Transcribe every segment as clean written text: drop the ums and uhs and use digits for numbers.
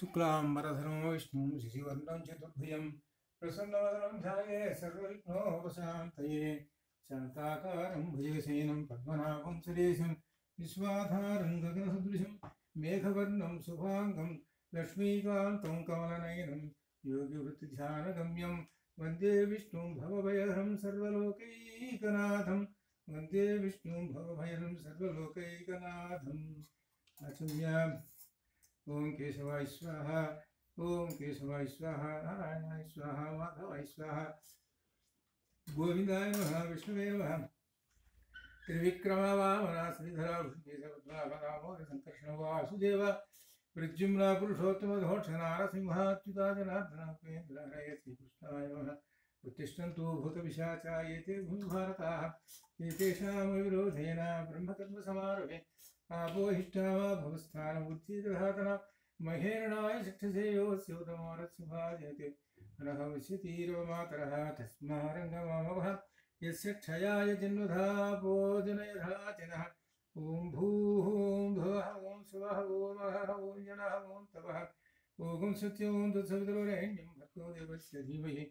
शुक्लाम्बरधरो विष्णुं शशिवर्णं चतुर्भुजं प्रसन्नवदनं ध्यायेत् सर्वविघ्नोपशान्तये शान्ताकारं भुजगशयनं पद्मनाभं सुरेशं विश्वाधारं गगनसदृशं मेघवर्णं शुभाङ्गं लक्ष्मीकान्तं कमलनयनं योगिवृत्तिध्यानगम्यं वन्दे विष्णुं भवभयहरं सर्वलोकैकनाथं वन्दे विष्णुं भवभयहरं सर्वलोकैकनाथम् आचम्य ओम केशवाय स्वाहा ओम केशवाय स्वाहा नारायणाय स्वाहा माधवाय स्वाहा गोविंदाय नमः विष्णुवे नमः त्रिविक्रम वामन श्रीधर दामोदर संकर्षण वासुदेव प्रद्युम्न पुरुषोत्तम घोष नारसिंहाच्युता जनार्दन उपेन्द्र हरये श्रीकृष्णाय नमः उत्तिष्ठन्तु भूतपिशाचा एते भूभारताः एतेषां विरोधेन ब्रह्मकर्म समारभे आपोहिष्ठावा भवस्थानमुत्थितधातन महेरणाय शिक्षसेयोस्योतमोरत्सुभाजयते अनहविष्यतीरवमातरः तस्मारङ्गमामवः यस्य क्षयाय जन्मधा भोजनयधातिनः ॐ भूः ॐ भुवः ॐ सुवः ॐ महः ॐ जनः ॐ तपः ॐ सत्यं तत्सवितुर्वरेण्यं भर्गो देवस्य धीमहि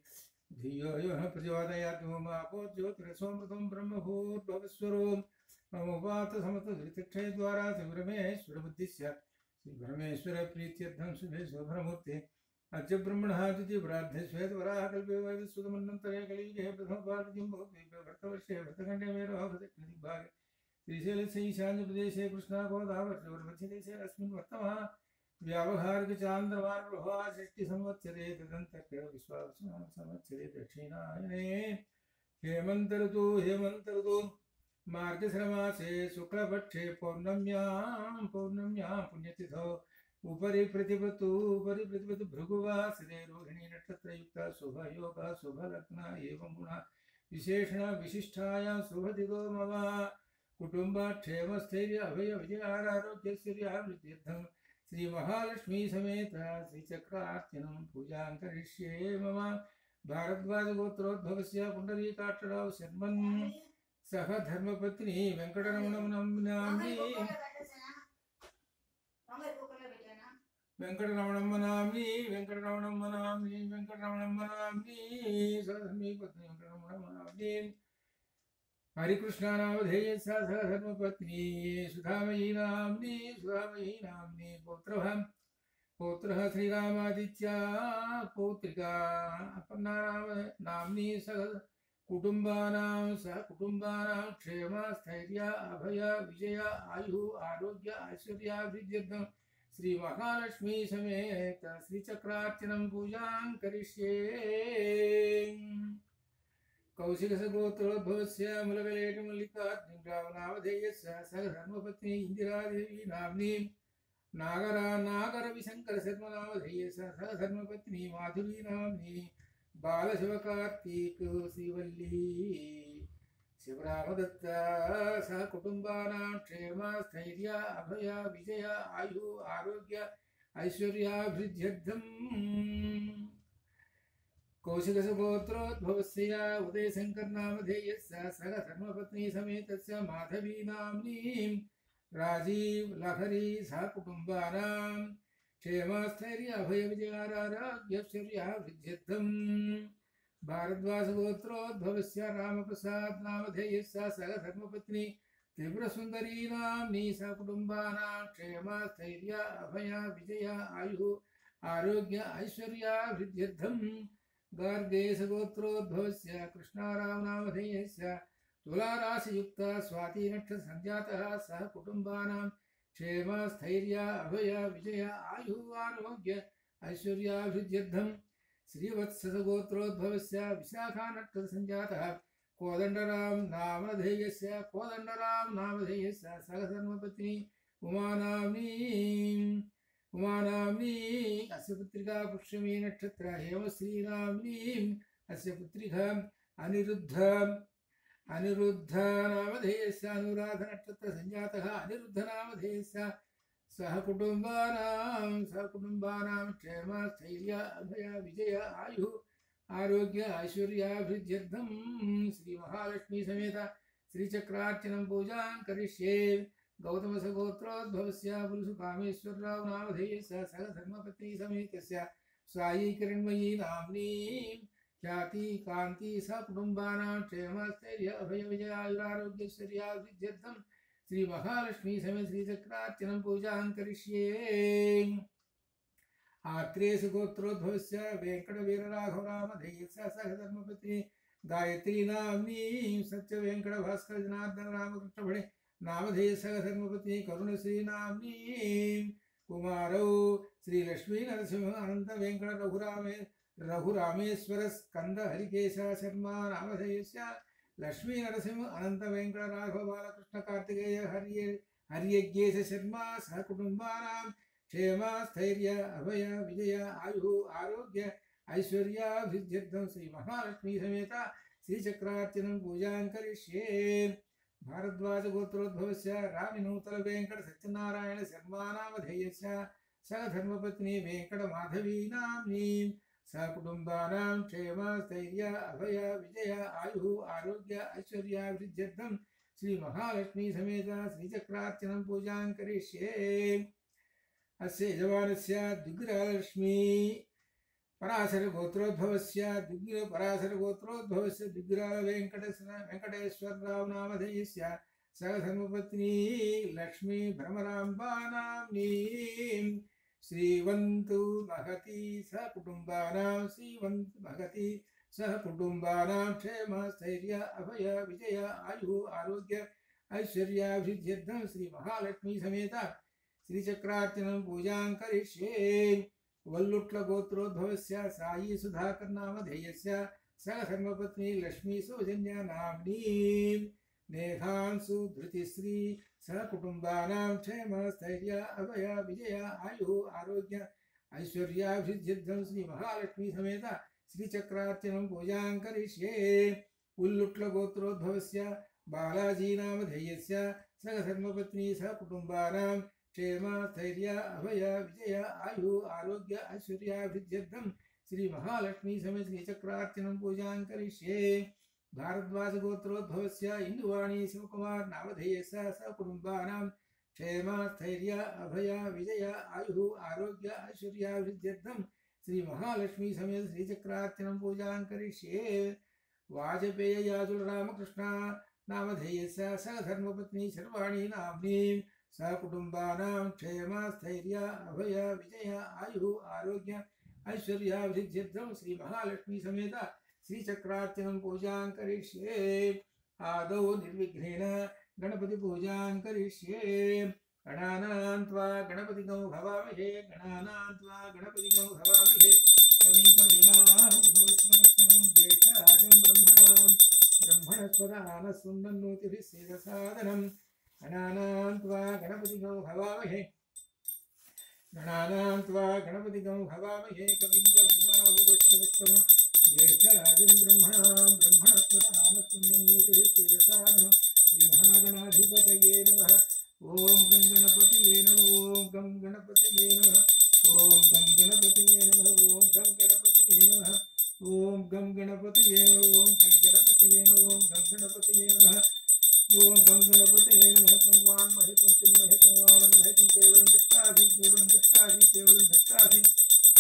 धियो यो नः प्रचोदयात् ॐ आपो ज्योतिरसोऽमृतं ब्रह्मभूर्भुवस्वरो नमोपात समस्त धृतिक्षय द्वारा श्रीब्रह्मेश्वर बुद्धिस्य श्रीब्रह्मेश्वर प्रीत्यर्थं शुभे शोभनमूर्ते अद्य ब्रह्मणः द्वितीयप्रार्थे श्वेतवराह कल्पे वैवस्वतमन्वन्तरे कलियुगे प्रथमपार्थिं बहुद्वीपे भरतवर्षे भरतखण्डे मेरुः भरतदिग्भागे श्रीशैलस्य ईशान्यप्रदेशे कृष्णागोदावर्षवर्मध्यदेशे अस्मिन् वर्तमानः व्यावहारिकचान्द्रमानप्रभा षष्टिसंवत्सरे तदन्तर्गत विश्वावसुनाम संवत्सरे दक्षिणायने हेमन्त ऋतु मार्गश्रमासे शुक्लपक्षे पौर्णम्यां पुण्यतिथौ उपरि प्रतिपत्तु भृगुवासरे रोहिणी नक्षत्रयुक्ता शुभयोगा शुभलग्ना एवं गुणा विशेषण विशिष्टायां शुभदिगो मम कुटुम्बक्षेमस्थैर्य अभय विजयारोग्यश्वर्यावृद्ध्यर्थं श्री महालक्ष्मी समेत श्रीचक्रार्चनं पूजां करिष्ये मम भारद्वाजगोत्रोद्भवस्य पुण्डरीकाक्षराव शर्मन् सह धर्मपत्नी वेंकटरमणं नमामि हरिकृष्णानामधेय सह धर्मपत्नी सुधामयी नाम्नी पौत्रः श्रीरामादित्या पौत्रिका अपर्णा नाम्नी सह कुटुंबानां क्षेम स्थैर्य अभय विजय आयु आरोग्य ऐश्वर्याभिवृद्ध्यर्थं श्री महालक्ष्मी समेत श्रीचक्रार्चनं पूजां करिष्ये कौशिकसगोत्रोद्भवस्य मुलगलेटमल्लिकार्जुनरावनामधेयस्य सह धर्मपत्नी इंदिरादेवी नाम्नी नागरविशङ्करशर्मनामधेयस्य सह धर्मपत्नी माधुरी नाम्नी बालशिवकार्तिक श्रीवल्ली शिवरामदत्त सह कुटुंबानां क्षेम स्थैर्य अभय विजय आयु आरोग्य ऐश्वर्याभिवृद्ध्यर्थं कौशिकसगोत्रोद्भवस्य उदयशङ्करनामधेयस्य सह धर्मपत्नी समेतस्य माधवी नाम्नी राजीव लहरी सह कुटुंबानां क्षेमस्थैर्य अभय विजयारोग्यैश्वर्याभिवृद्ध्यर्थं भारद्वाजगोत्रोद्भवस्य रामप्रसाद नामधेयस्य सह धर्मपत्नी त्रिपुरसुन्दरी नाम्नी सह कुटुम्बानां क्षेमस्थैर्य अभय विजय आयु आरोग्य ऐश्वर्याभिवृद्ध्यर्थं गार्गेयसगोत्रोद्भवस्य कृष्णाराम नामधेयस्य तुलाराशियुक्त स्वाति नक्षत्रसञ्जातः सह कुटुम्बानां क्षेम स्थैर्य अभय विजय आयु आरोग्य ऐश्वर्याभिवृद्ध्यर्थं श्रीवत्सगोत्रोद्भवस्य विशाखा नक्षत्रसञ्जातः कोदण्डराम नामधेयस्य सह धर्मपत्नी उमानाम्नी अस्य पुत्रिका पुष्यमी नक्षत्र हेमश्री नाम्नी अस्य पुत्रिका अनिरुद्ध नामधेयस्य अनुराध नक्षत्र संजातः अनिरुद्ध नामधेयस्य सह कुटुम्बानां क्षेम स्थैर्य अभय विजय आयु आरोग्य ऐश्वर्याभिवृद्ध्यर्थं श्री महालक्ष्मी समेत श्रीचक्रार्चनं पूजां करिष्ये गौतमसगोत्रोद्भवस्य पुरुषकामेश्वरराव नामधेयस्य सह धर्मपत्नी समेतस्य सायी किरणमयी नाम्नीं ख्याति कांति सकुटुम्बानां क्षेमस्थैर्य अभय विजयायुरारोग्यैश्वर्याभिवृद्ध्यर्थं श्री महालक्ष्मी समेत श्रीचक्रार्चनं पूजां करिष्ये। आत्रेय गोत्रोद्भवस्य वेंकटवीरराघवरामधेयस्य सह धर्मपत्नी गायत्री नाम्नीं सत्य वेंकट भास्कर जनार्दन रामकृष्ण भणे नामधेय सह धर्मपत्नी करुणश्री नाम्नीं कुमारौ श्री लक्ष्मी नरसिंह अनंत वेंकट रघुरामेश्वर स्कंद हरिकेश शर्मा नामधेयस्य लक्ष्मी नरसिंह अनंत वेंकट राघव बालकृष्ण कार्तिकेय हरियज्ञेश शर्मा सह कुटुंबानां क्षेम स्थैर्य अभय विजय आयु आरोग्य ऐश्वर्याभिवृद्ध्यर्थं श्री महालक्ष्मी समेत श्रीचक्रार्चनं पूजां करिष्ये। भारद्वाज गोत्रोद्भवस्य रामिनूतल वेंकट सत्यनारायण शर्मा नामधेयस्य सह धर्मपत्नी वेंकट माधवी नाम्नीं सकुटुम्बानां क्षेम स्थैर्य अभय विजय आयु आरोग्य ऐश्वर्याभिवृद्ध्यर्थं श्री महालक्ष्मी समेत श्रीचक्रार्चनं पूजां करिष्ये। अस्य यजमानस्य दिग्गजलक्ष्मी पराशर गोत्रोद्भवस्य दिग्गज वेंकटेश्वरराव नामधेयस्य सह धर्मपत्नी लक्ष्मी भ्रमराम्बा नाम्नीं श्रीवन्तु महती सह कुटुम्बानां क्षेम स्थैर्य अभय विजय आयु आरोग्य ऐश्वर्याभिवृद्ध्यर्थं श्री महालक्ष्मी समेत श्रीचक्रार्चनं पूजां करिष्ये। वल्लुट्ल गोत्रोद्भवस्य साई सुधाकर नामधेयस्य सह धर्मपत्नी लक्ष्मी सौजन्या नाम्नीं नेहांसु धृतिश्री सह कुटुम्बानां क्षेम स्थैर्य अभय विजय आयु आरोग्य ऐश्वर्याभिवृद्ध्यर्थं श्री महालक्ष्मी समेत श्रीचक्रार्चनं पूजां करिष्ये। उल्लुट्ल गोत्रोद्भवस्य बालाजी नामधेयस्य सह धर्मपत्नी सह कुटुम्बानां क्षेम स्थैर्य अभय विजय आयु आरोग्य ऐश्वर्याभिवृद्ध्यर्थं श्री महालक्ष्मी समेत श्रीचक्रार्चनं पूजां करिष्ये। भारद्वाज गोत्रोद्भवस्य इंदुवाणी शिवकुमार नामधेयस्य सह कुटुम्बानां क्षेम स्थैर्य अभय विजय आयु आरोग्य ऐश्वर्याभिवृद्ध्यर्थं श्री महालक्ष्मी समेत श्रीचक्रार्चनं पूजां करिष्ये। वाजपेय याजुल रामकृष्ण नामधेयस्य सह धर्मपत्नी शर्वाणी नाम्नीं सकुटुम्बानां क्षेम स्थैर्य अभय विजय आयु आरोग्य ऐश्वर्याभिवृद्ध्यर्थं श्री महालक्ष्मी समेत श्रीचक्रार्चनं पूजां करिष्ये। आदौ निर्विघ्नेन गणपति पूजां करिष्ये। गणानां त्वा गणपतिगं भवामहे कविं कवीनामुपविश्ववस्तं ज्येष्ठराजं ब्रह्मणस्पदानः सुन्दन्नोतिभिः सेदसादनम् गणानां त्वा गणपतिगं भवामहे कविं कवीनामुपविश्ववस्तं ज्येष्ठराजं ब्रह्मणस्पदानः सुन्दन्नोतिभिः सेदसादनम् श्रीमहागणाधिपतये नमः। ओं गं गणपतये नमः। ओं गं गणपतये नमः। ओं गं गणपतये नमः। ओं गं गणपतये नमः। ओं गं गणपतये नमः। ओं गं गणपतये नमः। ओं गं गणपतये नमः। ओं गं गणपतये नमः। तं वां महितं चिन्महे तं वानमहितं केवलं दत्तासि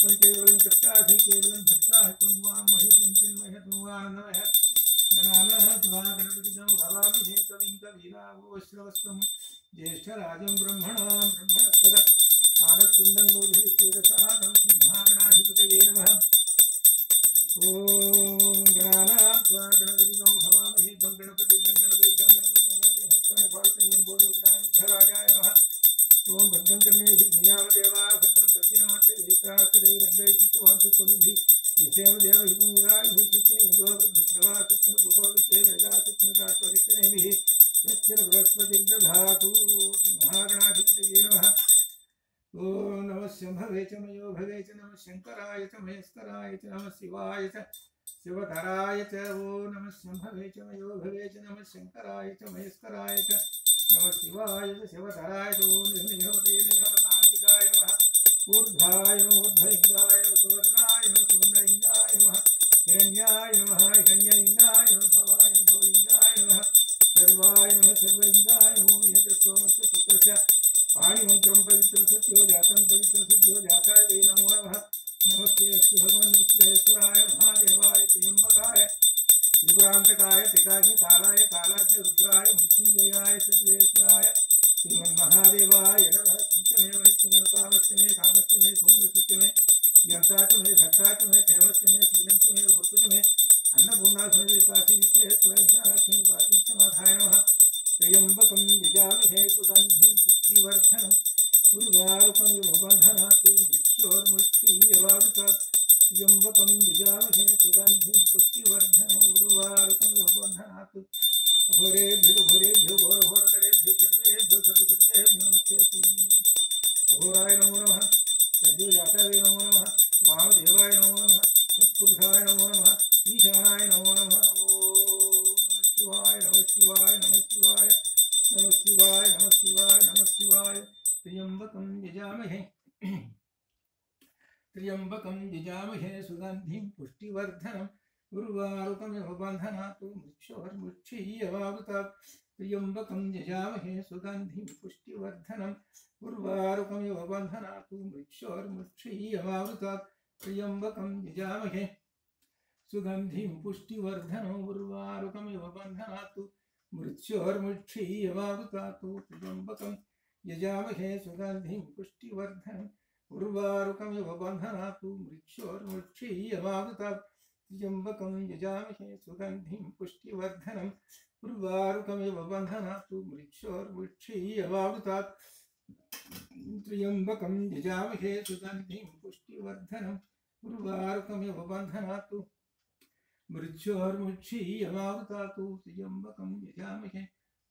तं केवलं दत्तासि तं वां महितं चिन्महे तं वानमः। गणानां त्वा गणपतिगं भवामहे कविं कवीनामुपविश्ववस्तं ज्येष्ठराजं ब्रह्मणस्पद आनः सुन्दन्नोतिभिः श्रीमहागणाधिपतये नमः। ओं गणानां त्वा गणपतिगं भवामहे गं गणपति भक्तराजाय नमः। ओं भद्रं कर्णेभिः शृणुयामदेवा भद्रं पश्येमाक्षैरङ्गैः सुनुभिः विषेम देवहितुमिरायुः सत्यनिन्द्रोभद्रवासत्यनुपुरोविषेमेगासत्यनुदाश्वरिष्ठनेमिः सत्यन बृहस्पतिर्दधातु महागणाधिपतये नमः। ओं नमः शंभवे च मयो भवे च नमः शंकराय च महेश्वराय च नमः शिवाय च शिवधराय च। ओं नमः शंभवे च मयो भवे च नमः शंकराय च महेश्वराय च नमः शिवाय च शिवधराय च। ओं निभवते निभवतान्तिकाय नमः। ऊर्ध्वाय नमः ऊर्ध्वलिङ्गाय नमः सुवर्णाय नमः सुवर्णलिङ्गाय नमः हिरण्याय नमः हिरण्यलिङ्गाय नमः भवाय नमः भवलिङ्गाय नमः सर्वाय नमः सर्वलिङ्गाय नमो यत् सोमस्य विघ्नेश्वराय श्रीमन्महादेवाय नमः चिंतमे वैष्णवे कामस्मे कामस्मे सोमसत्यमे यंतात्मे धत्तात्मे क्षेमस्मे श्रीरंतमे भूतमे अन्नपूर्णा समेत काशी विश्वेश्वराय विशालाक्ष्मी काशी समाधाय नमः त्र्यंबकं यजामहे सुगंधिं पुष्टिवर्धनम् उर्वारुकं बन्धनात् मृत्योर्मुक्षीयवारुकात् त्र्यंबकं यजामहे सुगंधिं पुष्टिवर्धनम् उर्वारुकं बन्धनात् अघोरेभ्यो घोरेभ्यो घोरघोरकरेभ्यो सर्वेभ्यो सर्वसर्वेभ्यो नमस्ते अघोराय नमो नमः सद्योजाताय नमो नमः वामदेवाय नमो नमः तत्पुरुषाय नमो नमः ईशानाय नमो नमः ओम नमः शिवाय नमः शिवाय नमः शिवाय नमः शिवाय नमः शिवाय नमः शिवाय त्र्यंबकं यजामहे सुगंधिं पुष्टिवर्धनम् उर्वारुकमिव बन्धनात् मृत्योर्मुक्षीयवावृतात् त्र्यंबकं यजामहे सुगंधिं पुष्टिवर्धनम् उर्वारुकमिव बन्धनात् मृत्योर्मुक्षीयवावृतात् त्र्यंबकं यजामहे सुगंधिं पुष्टिवर्धनम् उर्वारुकमिव बन्धनात् मृत्योर्मुक्षीयवावृतात् त्र्यंबकं यजामहे सुगंधिं पुष्टिवर्धनम् उर्वारुकमिव बन्धनात् मृत्योर्मुक्षीयवावृतात् त्र्यंबकं यजामहे सुगंधिं पुष्टिवर्धनम् उर्वारुकमिव बन्धनात् मृत्योर्मुक्षीयवावृतात् त्र्यंबकं यजामहे सुगंधिं पुष्टिवर्धनम् उर्वारुकमिव बन्धनात् मृत्योर्मुक्षीयवावृतात् त्र्यंबकं यजामहे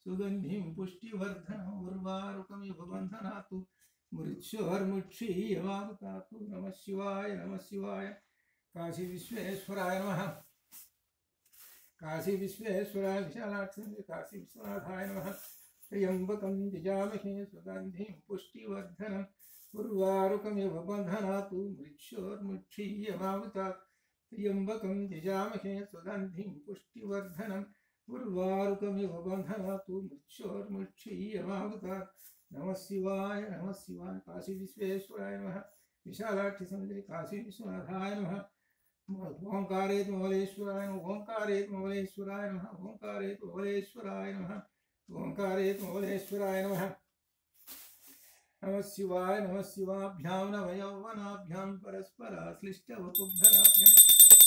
सुगंधिं पुष्टिवर्धनम् उर्वारुकमिव बन्धनात् मृत्योर्मुक्षीयवावृतात् नमः शिवाय काशी विश्वेश्वराय नमः काशी विश्वेश्वराय विशालाक्ष्मी काशी विश्वनाथाय नमः त्र्यंबकं यजामहे सुगंधिं पुष्टिवर्धनम् उर्वारुकमिव बन्धनात् मृत्योर्मुक्षीयवावृतात् त्र्यंबकं यजामहे सुगंधिं पुष्टिवर्धनम् उर्वारुकमिव बन्धनात् मृत्योर्मुक्षीयवावृतात् नमः शिवाय काशी विश्वेश्वराय नमः विशालाक्षी समुद्री काशी विश्वनाथाय नमः ओंकारेत ममलेश्वराय नमः ओंकारेत ममलेश्वराय नमः ओंकारेत ममलेश्वराय नमः ओंकारेत ममलेश्वराय नमः नमः शिवाभ्यां नवयौवनाभ्यां परस्पराश्लिष्टवपुब्धराभ्यां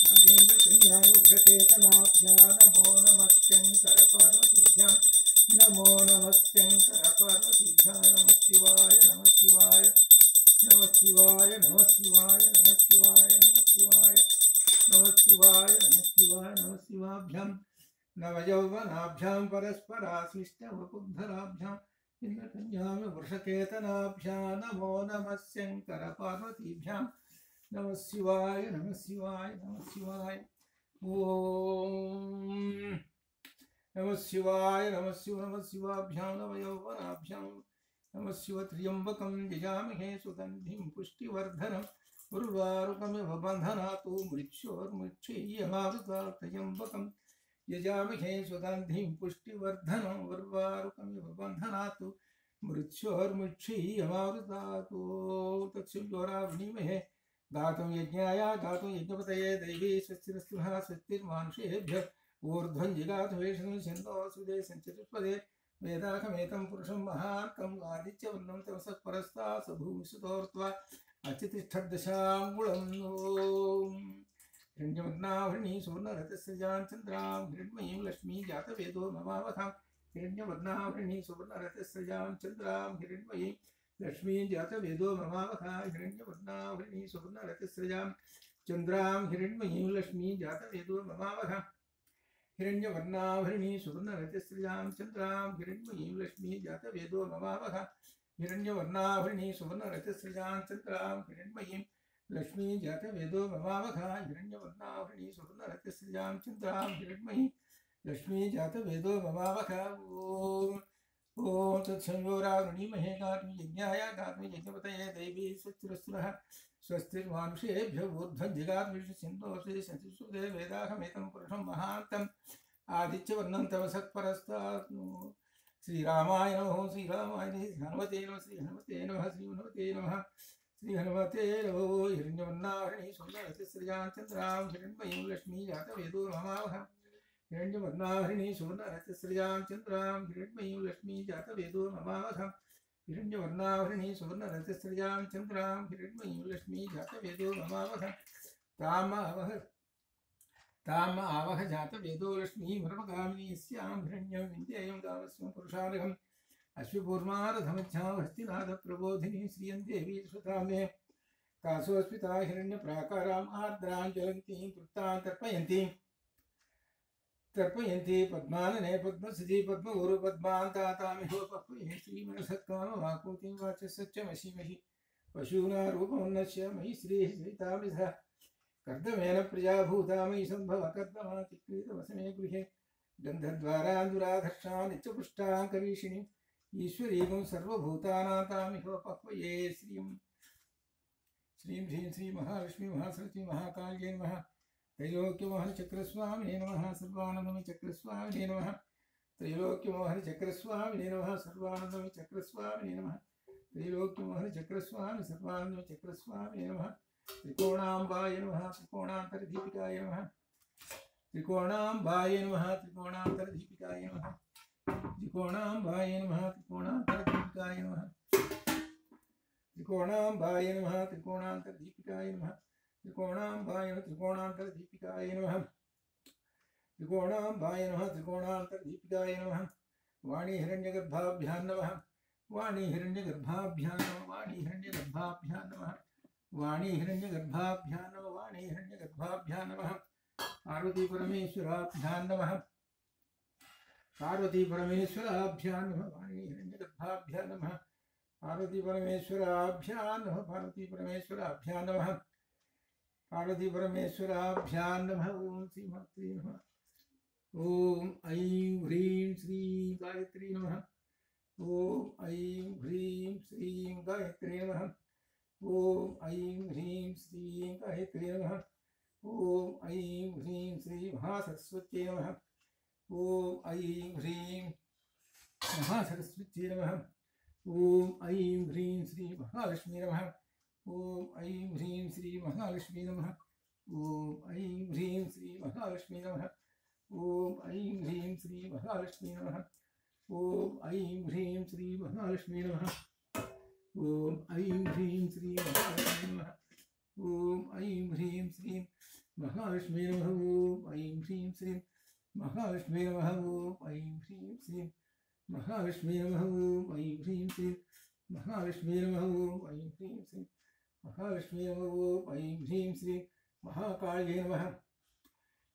नागेन्द्रकन्या वृषचेतनाभ्यां नमो नमः शंकर पार्वतीभ्यां नमो नमः शंकर पार्वतीभ्यां नमः शिवाय नमः शिवाय नमः शिवाय नमः शिवाय नमः शिवाय नमः शिवाय नमः शिवाय नमः शिवाय नमः शिवाभ्यां नवयौवनाभ्यां परस्पराश्लिष्टवपुब्धराभ्यां इन्द्रकन्यां वृषकेतनाभ्यां नमो नमः शंकर पार्वतीभ्यां नमः शिवाय नमः शिवाय नमः शिवाय ओम नमः शिवाय नमः शिवाभ्यां नवयौवनाभ्यां नमः शिव त्र्यंबकं यजामहे सुगंधिं पुष्टिवर्धनम् उर्वारुकमिव बन्धनात् मृत्योर्मुक्षीयवावृतात् त्र्यंबकं यजामहे सुगंधिं पुष्टिवर्धनम् उर्वारुकमिव बन्धनात् मृत्योर्मुक्षीयवावृतात् तत्सुयोरावृणीमहे गातुं यज्ञाय गातुं यज्ञपतये दैवी स्वस्तिरस्तुनः स्वस्तिर्मानुषेभ्यः ऊर्ध्वं जिगातु वेषं छन्दो सुदे सञ्चतुष्पदे वेदाखमेतं पुरुषं महार्कम् आदित्यवर्णं तमसः परस्तात् सभूमिसुतोर्त्वा अचितिष्ठद्दशाङ्गुळम् ॐ हिरण्यवर्णाभरणी सुवर्णरथस्रजां चन्द्रां हिरण्मयीं लक्ष्मी जातवेदो ममावतां हिरण्यवर्णाभरणी सुवर्णरथस्रजां चन्द्रां हिरण्मयीं लक्ष्मी जातवेदो ममावता हिरण्यवर्णाभरणी सुवर्णरथस्रजां चन्द्रां हिरण्मयीं लक्ष्मी जातवेदो ममावता हिरण्यवर्णाभरणी सुवर्णरथस्रजां चन्द्रां हिरण्मयीं लक्ष्मी जातवेदो ममावता हिरण्यवर्णाभरणी सुवर्णरथस्रजां चन्द्रां हिरण्मयीं लक्ष्मी जातवेदो ममावता हिरण्यवर्णाभरणी सुवर्णरथस्रजां चन्द्रां हिरण्मयीं लक्ष्मी जातवेदो ममावता ॐ तत्संयोरावृणीमहे गातुं यज्ञाय गातुं यज्ञपतये दैवी स्वस्तिरस्तुनः स्वस्तिर्मानुषेभ्यो ऊर्ध्वं जिगातु सिन्धोषे सतिसुदे वेदाहमेतं पुरुषं महान्तम् आदित्यवर्णं तमसः परस्तात् श्रीरामाय नमः श्रीरामाय हनुमते नमः श्रीहनुमते नमः श्रीहनुमते नमः श्रीहनुमते नमो हिरण्यवर्णाभरणी सुवर्णरथस्रजां चन्द्रां हिरण्मयीं लक्ष्मी जातवेदो ममावता हिरण्यवर्णाहरिणी सुवर्णरजस्रजां चन्द्रां हिरण्मयीं लक्ष्मी जातवेदो ममावधम् हिरण्यवर्णाहरिणी सुवर्णरजस्रजां चन्द्रां हिरण्मयीं लक्ष्मी जातवेदो ममावधम् ताम आवह जातवेदो लक्ष्मी भ्रमगामिनी यस्यां हिरण्यं विन्देयं गावस्वं पुरुषार्हम् अश्वपूर्वारधमध्यां हस्तिनाथप्रबोधिनी श्रियं देवी सुतां मे कासोऽस्मिता हिरण्यप्राकाराम् आर्द्रां ज्वलन्तीं तृप्तां तर्पयन्ती पद्मानने पद्मसुजी पद्मगुरु पद्मान्तातामिहोपह्वये श्रीमनसत्कामवाकूतिं वाचसच्चमसीमहि पशूना रूपमुन्नश्य मयि श्रीः सवितामिधः कर्दमेन प्रजाभूता मयि सम्भव कर्दमाचिक्रीतवसमे गृहे गन्धद्वारान्दुराधर्षा नित्यपुष्टां कवीशिनीम् ईश्वरीगुं सर्वभूतानातामिहोपह्वये श्रीं ह्रीं श्री महालक्ष्मी महासरस्वती महाकाल्यै नमः त्रैलोक्यमोहन चक्रस्वामिने नमः सर्वानन्दमयि चक्रस्वामिने नमः त्रैलोक्यमोहन चक्रस्वामिने नमः सर्वानन्दमयि चक्रस्वामिने नमः त्रैलोक्यमोहन चक्रस्वामि सर्वानन्दमयि चक्रस्वामिने नमः त्रिकोणाम्बाय नमः त्रिकोणान्तरदीपिकाय नमः त्रिकोणाम्बाय नमः त्रिकोणान्तरदीपिकाय नमः त्रिकोणाम्बाय नमः त्रिकोणान्तरदीपिकाय नमः त्रिकोणाम्बाय नमः त्रिकोणान्तरदीपिकाय नमः त्रिकोणाम्बाय त्रिकोणान्तरदीपिकाय नमः त्रिकोणाम्बाय नमः त्रिकोणान्तरदीपिकाय नमः वाणी हिरण्यगर्भाभ्यां नमः वाणी हिरण्यगर्भाभ्यां नमः वाणी हिरण्यगर्भाभ्यां नमः वाणी हिरण्यगर्भाभ्यां नमः वाणी हिरण्यगर्भाभ्यां नमः पार्वती परमेश्वराभ्यां नमः पार्वती परमेश्वराभ्यां नमः वाणी हिरण्यगर्भाभ्यां नमः पार्वती परमेश्वराभ्यां नमः पार्वती परमेश्वराभ्यां नमः पार्वती परमेश्वराभ्यां नमः ओम श्री मात्रे नमः ओम ऐं ह्रीं श्रीं गायत्री नमः ओम ऐं ह्रीं श्रीं गायत्री नमः ओम ऐं ह्रीं श्रीं गायत्री नमः ओम ऐं ह्रीं श्री महासरस्वत्यै नमः ओम ऐं ह्रीं महासरस्वत्यै नमः ओम ऐं ह्रीं श्री महालक्ष्मी नमः ओम ऐं ह्रीं श्री महालक्ष्मी नमः ओम ऐं ह्रीं श्री महालक्ष्मी नमः ओम ऐं ह्रीं श्री महालक्ष्मी नमः ओम ऐं ह्रीं श्री महालक्ष्मी नमः ओम ऐं ह्रीं श्री महालक्ष्मी नमः ओम ऐं ह्रीं श्री महालक्ष्मी नमः ओम ऐं ह्रीं श्री महालक्ष्मी नमः ओम ऐं ह्रीं श्री महालक्ष्मी नमः ओम ऐं ह्रीं श्री महालक्ष्मी नमः ओम ऐं ह्रीं श्री महालक्ष्मी नमः ओम ऐं ह्रीं श्री महाकाल्यै नमः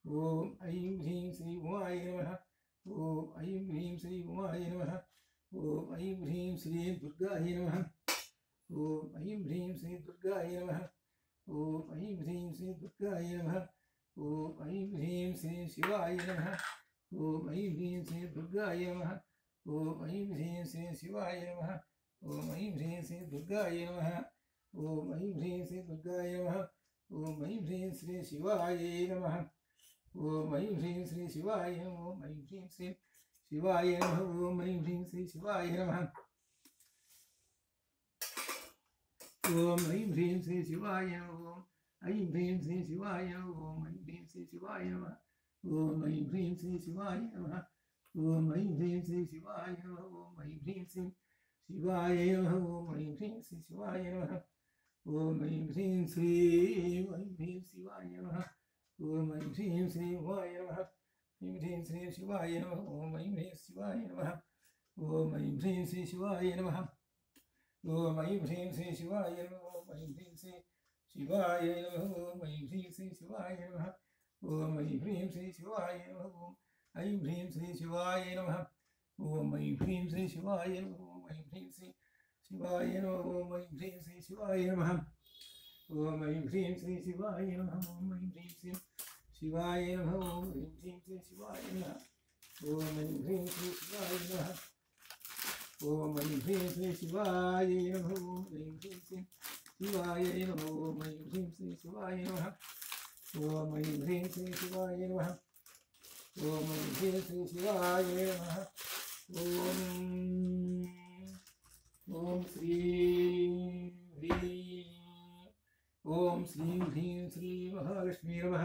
ओम ऐं ह्रीं श्री उमायै नमः ओम ऐं ह्रीं श्री उमायै नमः ओम ऐं ह्रीं श्री दुर्गायै नमः ओम ऐं ह्रीं श्री दुर्गायै नमः ओम ऐं ह्रीं श्री दुर्गायै नमः ओम ऐं ह्रीं श्री शिवाय नमः ओम ऐं ह्रीं श्री दुर्गायै नमः ओम ऐं ह्रीं श्री शिवाय नमः ओम ऐं ह्रीं श्री दुर्गायै नमः ओम ऐं ह्रीं श्री दुर्गायै नमः ओम ऐं ह्रीं श्री शिवाय नमः ओम ऐं ह्रीं श्री शिवाय नमः ओम ऐं ह्रीं श्री शिवाय नमः ओम ऐं ह्रीं श्री शिवाय नमः ओम ऐं ह्रीं श्री शिवाय नमः ओम ऐं ह्रीं श्री शिवाय नमः ओम ऐं ह्रीं श्री शिवाय नमः ओम ऐं ह्रीं श्री शिवाय नमः ओम ऐं ह्रीं श्री शिवाय नमः ओम ऐं ह्रीं श्री शिवाय नमः ओम ऐं ह्रीं श्री शिवाय नमः ओम ऐं ह्रीं श्री शिवाय नमः ओम ऐं ह्रीं श्री शिवाय नमः ऐं ह्रीं श्री शिवाय नमः ओम ऐं ह्रीं शिवाय नमः ओम ऐं ह्रीं श्री शिवाय नमः ओम ऐं ह्रीं श्री शिवाय नमः ओम ऐं ह्रीं श्री शिवाय नमः ओम ऐं ह्रीं श्री शिवाय नमः ओम ऐं ह्रीं श्री शिवाय नमः ओम ऐं ह्रीं श्री शिवाय नमः ओम ऐं ह्रीं श्री शिवाय नमः ओम ऐं ह्रीं श्री शिवाय नमः ओम ऐं ह्रीं श्री शिवाय नमः ओम ऐं ह्रीं श्री शिवाय नमः ओम ऐं ह्रीं श्री शिवाय नमः ओम ऐं ह्रीं श्री शिवाय नमः ओम ऐं ह्रीं श्री शिवाय नमः ओम ऐं ह्रीं श्री शिवाय नमः ओम ऐं ह्रीं श्री शिवाय नमः ओम ऐं ह्रीं श्री शिवाय नमः ओम ऐं ह्रीं श्री शिवाय नमः ओम ऐं ह्रीं श्री शिवाय नमः ओम श्रीं ह्रीं ओम श्रीं ह्रीं श्री महालक्ष्मी नमः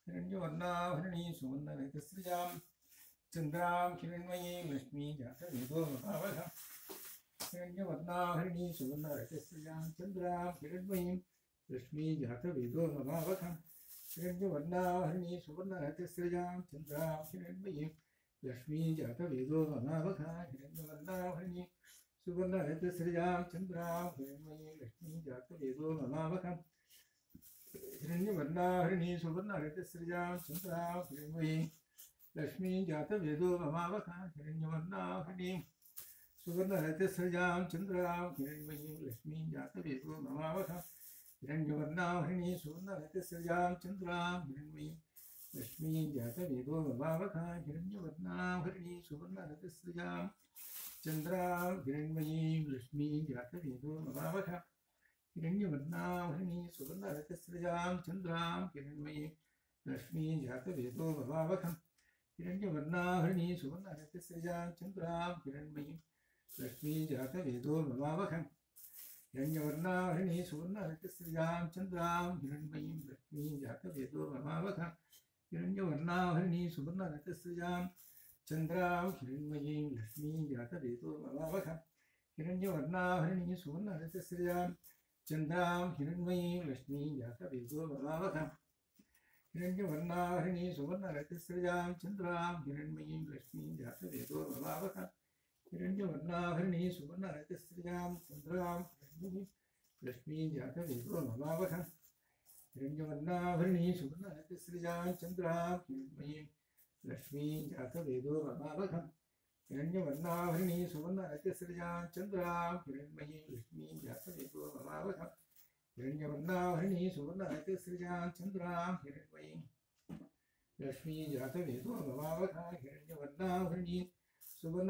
हिरण्यवर्णाभरणीं सुवर्णरजतस्रजां चन्द्रां हिरण्मयीं लक्ष्मीं जातवेदो भवावहं हिरण्यवर्णाभरणीं सुवर्णरजतस्रजां चन्द्रां हिरण्मयीं लक्ष्मीं जातवेदो भवावहं हिरण्यवर्णाभरणीं सुवर्णरजतस्रजां चन्द्रां हिरण्मयीं लक्ष्मीं जातवेदो भवावहं हिरण्यवर्णाभरणीं सुवर्णरजतस्रजां चन्द्रां हिरण्मयीं लक्ष्मीं जातवेदो भवावहं हिरण्यवर्णाभरणीं सुवर्णरजतस्रजां चन्द्रां हिरण्मयीं लक्ष्मीं जातवेदो भवावहं हिरण्यवर्णाभरणीं सुवर्णरजतस्रजां चन्द्रां हिरण्मयीं लक्ष्मीं जातवेदो भवावहं हिरण्यवर्णाभरणीं सुवर्णरजतस्रजां चन्द्रां हिरण्मयीं लक्ष्मीं जातवेदो भवावहं हिरण्यवर्णाभरणीं सुवर्णरजतस्रजां चन्द्रां हिरण्मयीं लक्ष्मीं जातवेदो भवावहं हिरण्यवर्णाभरणीं सुवर्णरजतस्रजां चन्द्रां हिरण्मयीं लक्ष्मीं जातवेदो भवावहं हिरण्यवर्णाभरणीं सुवर्णरजतस्रजां चन्द्रां हिरण्मयीं लक्ष्मीं जातवेदो भवावहं हिरण्यवर्णाभरणीं सुवर्णरजतस्रजां चन्द्रां हिरण्मयीं लक्ष्मीं जातवेदो भवावहं हिरण्यवर्णाभरणीं सुवर्णरजतस्रजां चन्द्रां हिरण्मयीं लक्ष्मीं जातवेदो भवावहं हिरण्यवर्णाभरणीं सुवर्णरजतस्रजां चन्द्रां हिरण्मयीं लक्ष्मीं जातवेदो भवावहं हिरण्यवर्णाभरणीं सुवर्णरजतस्रजां चन्द्रां हिरण्मयीं लक्ष्मीं जातवेदो भवावहं हिरण्यवर्णाभरणीं सुवर्णरजतस्रजां चन्द्रां हिरण्मयीं लक्ष्मीं जातवेदो भवावहं हिरण्यवर्णाभरणीं सुवर्णरजतस्रजां चन्द्रां हिरण्मयीं लक्ष्मीं जातवेदो भवावहं हिरण्यवर्णाभरणीं सुवर्णरजतस्रजां चन्द्रां हिरण्मयीं लक्ष्मीं जातवेदो भवावहं हिरण्यवर्णाभरणीं सुवर्णरजतस्रजां चन्द्रां हिरण्मयीं लक्ष्मीं जातवेदो भवावहं हिरण्यवर्णाभरणीं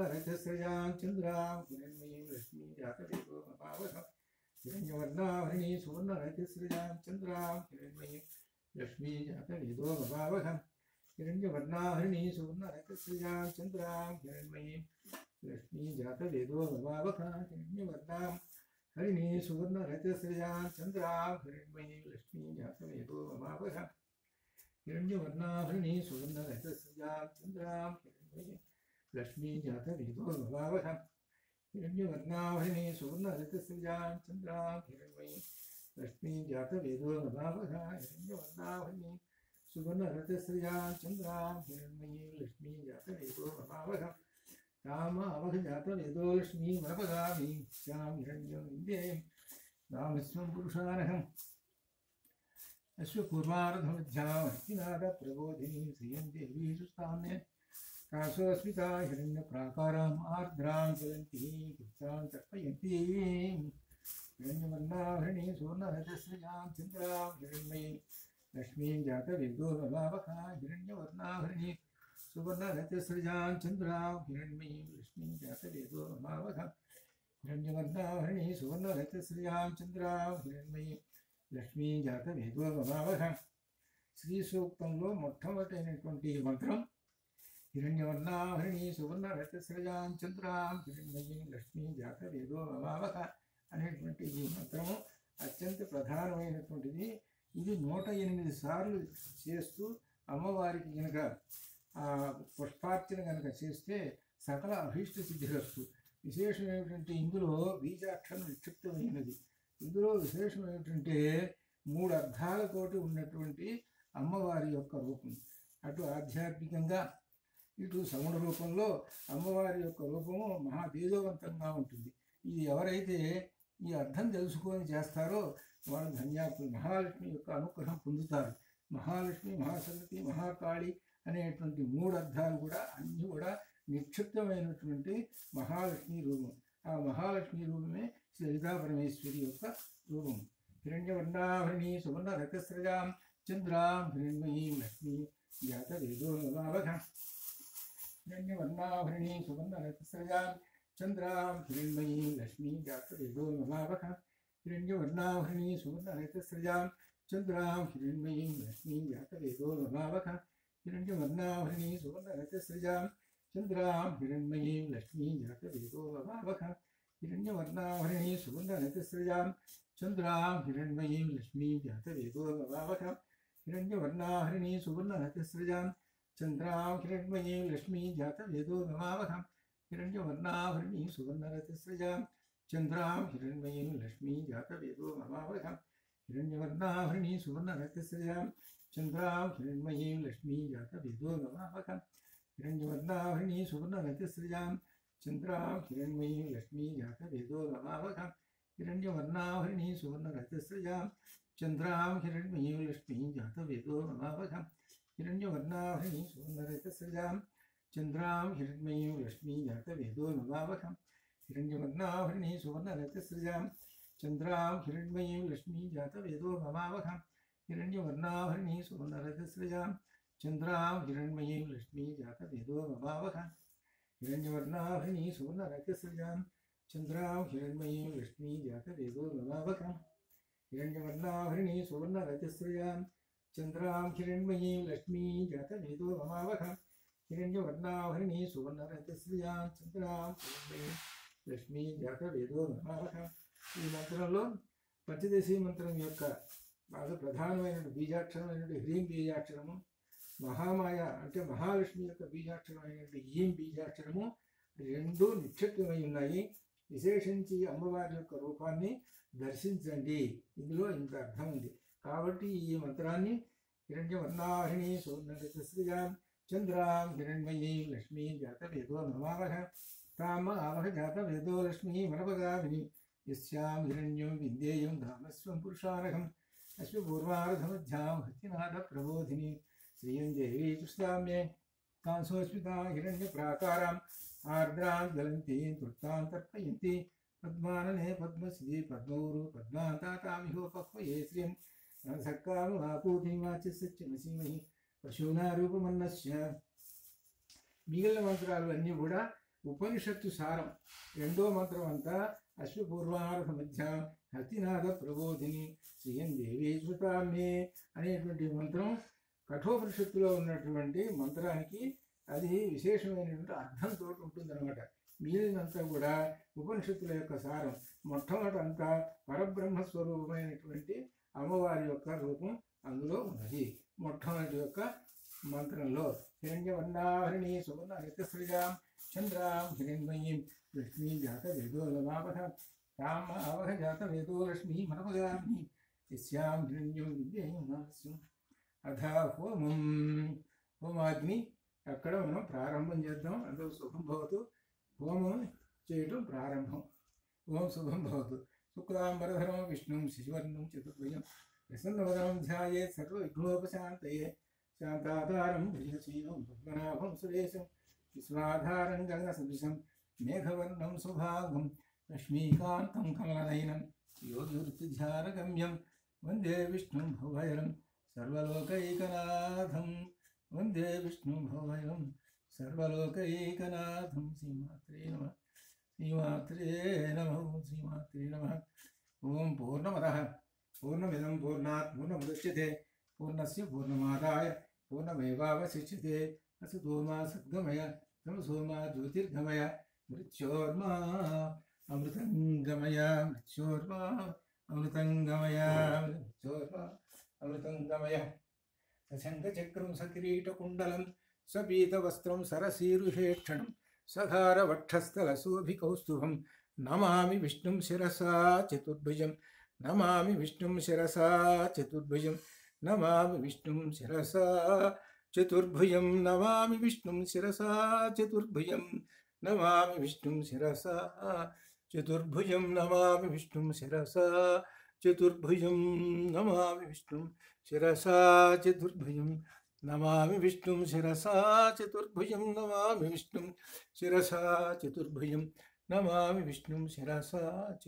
सुवर्णरजतस्रजां चन्द्रां हिरण्मयीं लक्ष्मीं जातवेदो भवावहं हिरण्यवर्णाभरणीं सुवर्णरजतस्रजां चन्द्रां हिरण्मयीं लक्ष्मीं जातवेदो भवावहं हिरण्यवर्णाभरणीं सुवर्णरजतस्रजां चन्द्रां हिरण्मयीं लक्ष्मीं जातवेदो भवावहं हिरण्यवर्णाभरणीं सुवर्णरजतस्रजां चन्द्रां हिरण्मयीं लक्ष्मीं जातवेदो भवावहं हिरण्यवर्णाभरणीं सुवर्णरजतस्रजां चन्द्रां हिरण्मयीं लक्ष्मीं जातवेदो भवावहं हिरण्यवर्णाभरणीं सुवर्णरजतस्रजां चन्द्रां हिरण्मयीं लक्ष्मीं जातवेदो भवावहं हिरण्यवर्णाभरणीं सुवर्णरजतस्रजां चन्द्रां हिरण्मयीं लक्ष्मीं जातवेदो भवावहं तामावह जातवेदो लक्ष्मीं वरपगामि श्यां हिरण्यं विद्ये नामस्वं पुरुषानहम् अश्वपूर्वार्धमध्यां हस्तिनादप्रबोधिनीं श्रियं देवी सुस्ताम्ये कासोऽस्मिता हिरण्यप्राकाराम् आर्द्रां ज्वलन्तीं गुप्तां तर्पयन्तीं हिरण्यवर्णाभरणीं सुवर्णरजतस्रजां चन्द्रां हिरण्मयीं लक्ष्मीं जातवेदो भवावहं हिरण्यवर्णाभरणीं सुवर्णरजतस्रजां चन्द्रां हिरण्मयीं लक्ष्मीं जातवेदो भवावहं हिरण्यवर्णाभरणीं सुवर्णरजतस्रजां चन्द्रां हिरण्मयीं लक्ष्मीं जातवेदो भवावहं శ్రీ సూక్తంలో మొట్టమొదటైనటువంటి మంత్రం हिरण्यवर्णाभरणीं सुवर्णरजतस्रजां चन्द्रां हिरण्मयीं लक्ष्मीं जातवेदो भवावहं అనేటువంటి ఈ మంత్రము అత్యంత ప్రధానమైనటువంటిది. ఇది 108 సార్లు చేస్తూ అమ్మవారికి కనుక పుష్పార్చన కనుక చేస్తే సకల అభీష్ట సిద్ధిరస్తు. విశేషం ఏమిటంటే ఇందులో బీజాక్షరం నిక్షిప్తమైనది. ఇందులో విశేషం ఏమిటంటే 3 అర్థాలతోటి ఉన్నటువంటి అమ్మవారి యొక్క రూపం. అటు ఆధ్యాత్మికంగా ఇటు సగుణ రూపంలో అమ్మవారి యొక్క రూపము మహా తేజోవంతంగా ఉంటుంది. ఇది ఎవరైతే ఈ అర్థం తెలుసుకొని చేస్తారో వాళ్ళు ధన్యాత్ములు, మహాలక్ష్మి యొక్క అనుగ్రహం పొందుతారు. మహాలక్ష్మి, మహాసరస్వతి, మహాకాళి అనేటువంటి 3 అర్థాలు కూడా అన్నీ కూడా నిక్షిప్తమైనటువంటి మహాలక్ష్మి రూపం. ఆ మహాలక్ష్మి రూపమే లలితా పరమేశ్వరి యొక్క రూపం. हिरण्यवर्णाभरणीं सुवर्णरजतस्रजां चन्द्रां हिरण्मयीं लक्ष्मीं जातवेदो भवावहं हिरण्यवर्णाभरणीं सुवर्णरजतस्रजां चन्द्रां हिरण्मयीं लक्ष्मीं जातवेदो भवावहं हिरण्यवर्णाभरणीं सुवर्णरजतस्रजां चन्द्रां हिरण्मयीं लक्ष्मीं जातवेदो भवावहं हिरण्यवर्णाभरणीं सुवर्णरजतस्रजां चन्द्रां हिरण्मयीं लक्ष्मीं जातवेदो भवावहं हिरण्यवर्णाभरणीं सुवर्णरजतस्रजां चन्द्रां हिरण्मयीं लक्ष्मीं जातवेदो भवावहं हिरण्यवर्णाहरिणी सुवर्णरतिस्रजां चन्द्रां हिरण्मयीं लक्ष्मी जातवेदो नमावहम् हिरण्यवर्णाहरिणी सुवर्णरतिस्रजां चन्द्रां हिरण्मयीं लक्ष्मी जातवेदो नमावहम् हिरण्यवर्णाहरिणी सुवर्णरतिस्रजां चन्द्रां हिरण्मयीं लक्ष्मी जातवेदो नमावहम् हिरण्यवर्णाहरिणी सुवर्णरतिस्रजां चन्द्रां हिरण्मयीं लक्ष्मी जातवेदो नमावहम् हिरण्यवर्णाहरिणी सुवर्णरतिस्रजां चन्द्रां हिरण्मयीं लक्ष्मी जातवेदो नमावहम् हिरण्यवर्णाहरिणी सुवर्णरतिस्रजां चन्द्रां हिरण्मयीं लक्ष्मी जातवेदो नमावहम् हिरण्यवर्णाहरिणी सुवर्णरतिस्रजां चन्द्रां हिरण्मयीं लक्ष्मी जातवेदो नमावहम् हिरण्यवर्णाहरिणी सुवर्णरतिस्रजां चन्द्रां हिरण्मयीं लक्ष्मी जातवेदो नमावहम् हिरण्यवर्णाहरिणी सुवर्णरतिस्रजां चन्द्रां हिरण्मयीं लक्ष्मी जातवेदो नमावहम् हिरण्यवर्णाहरिणी सुवर्णरतिस्रजां चन्द्रां हिरण्मयीं लक्ष्मी जातवेदो नमावहम् हिरण्यवर्णाहरिणी सुवर्णरतिस्रजां चन्द्रां हिरण्मयीं लक्ष्मी जातवेदो नमावहम् ఈ మంత్రంలో పంచదశి మంత్రం యొక్క బాగా ప్రధానమైన బీజాక్షరమైనటువంటి హ్రీం బీజాక్షరము, మహామాయ అంటే మహాలక్ష్మి యొక్క బీజాక్షరమైనటువంటి ఈం బీజాక్షరము రెండు నిక్షిప్తమై ఉన్నాయి. విశేషించి అమ్మవారి యొక్క రూపాన్ని దర్శించండి, ఇందులో ఇంత అర్థం ఉంది. కాబట్టి ఈ మంత్రాన్ని హిరణ్యవర్ణాహరిణి సువర్ణరతిస్రజాం చంద్రాం హిరణ్మయీం లక్ష్మీ జాతవేదో నమావహ తామ ఆవహ జాతవేదో లక్ష్మీ మనపగామిని यस्यां हिरण्यं विद्येयं धामस्वं पुरुषार्हम् अश्वपूर्वार्धमध्यां हस्तिनाथप्रबोधिनी श्रियं देवी तुष्टाम्ये तांसोऽस्मितां हिरण्यप्राकाराम् आर्द्रां ज्वलन्तीं तृप्तां तर्पयन्ति पद्मानने पद्मसिद्धि पद्मौरु पद्मातातामिहोपह्वये श्रियं सककामवापूतिं वाच्यसच्चमसीमहि पशूनारूपमन्नस्य మిగిలిన మంత్రాలు అన్నీ కూడా ఉపనిషత్తు సారం. రెండో మంత్రం అంతా అశ్వపూర్వార్ధ మధ్య హస్తినాథ ప్రబోధిని శ్రీయం దేవీ స్మృతామ్యే అనేటువంటి మంత్రం కఠోపనిషత్తులో ఉన్నటువంటి మంత్రానికి అది విశేషమైనటువంటి అర్థంతో ఉంటుందన్నమాట. మిగిలినంతా కూడా ఉపనిషత్తుల యొక్క సారం. మొట్టమొదట అంతా పరబ్రహ్మస్వరూపమైనటువంటి అమ్మవారి యొక్క రూపం అందులో ఉన్నది మొట్టమొదటి యొక్క మంత్రంలో. హిరణ్యవర్ణాహరిణి సువర్ణరతిస్రజాం చంద్రాం హిరణ్మయీం లక్ష్మీ జాతవేదో నమావహ తామ ఆవహ జాతవేదో లక్ష్మీ మనపగామిని యస్యాం హిరణ్యం విద్యేయం నాస్యం. అథ హోమం, హోమాగ్ని అక్కడ మనం ప్రారంభం చేద్దాం. అందరూ శుభం భవతు. హోమం చేయటం ప్రారంభం. ఓం శుభం భవతు. శుక్లాంబరధరం విష్ణుం శశివర్ణం చతుర్భుజం ప్రసన్నవదనం ధ్యాయేత్ సర్వవిఘ్నోపశాంతయే శాంతాధారం భుజగశీలం పద్మనాభం సురేశం విశ్వాధారం గగనసదృశం మేఘవర్ణం సుభాగం లక్ష్మీకాంతం కమలనయనం యోగివృత్తిధ్యానగమ్యం వందే విష్ణుం భవైరం సర్వలోకైకనాథం. వందే విష్ణుం భవైరం సర్వలోకైకనాథం. శ్రీమాత్రే నమః. శ్రీమాత్రే నమః. శ్రీమాత్రే నమః. ఓం పూర్ణమదః పూర్ణమిదం పూర్ణాత్ పూర్ణముదచ్యతే పూర్ణస్య పూర్ణమాదాయ పూర్ణమేవావశిష్యతే. असतो मा सद्गमय तमसो मा ज्योतिर्गमय मृत्योर्मा अमृतंगमय मृत्योर्मा अमृतंगमय मृत्योर्मा अमृतंगमय. सशङ्खचक्रं सकिरीटकुण्डलं सपीतवस्त्रं सरसीरुहेक्षणं सधारवक्षस्थलशोभिकौस्तुभं नमामि विष्णुं शिरसा चतुर्भुजं. नमामि विष्णुं शिरसा चतुर्भुजं. नमामि विष्णुं शिरसा चतुर्भुजं. नमामि विष्णुं शिरसा चतुर्भुजं. नमामि विष्णुं शिरसा चतुर्भुजं. नमामि विष्णुं शिरसा चतुर्भुजं. नमामि विष्णुं शिरसा चतुर्भुजं. नमामि विष्णुं शिरसा चतुर्भुजं. नमामि विष्णुं शिरसा चतुर्भुजं. नमामि विष्णुं शिरसा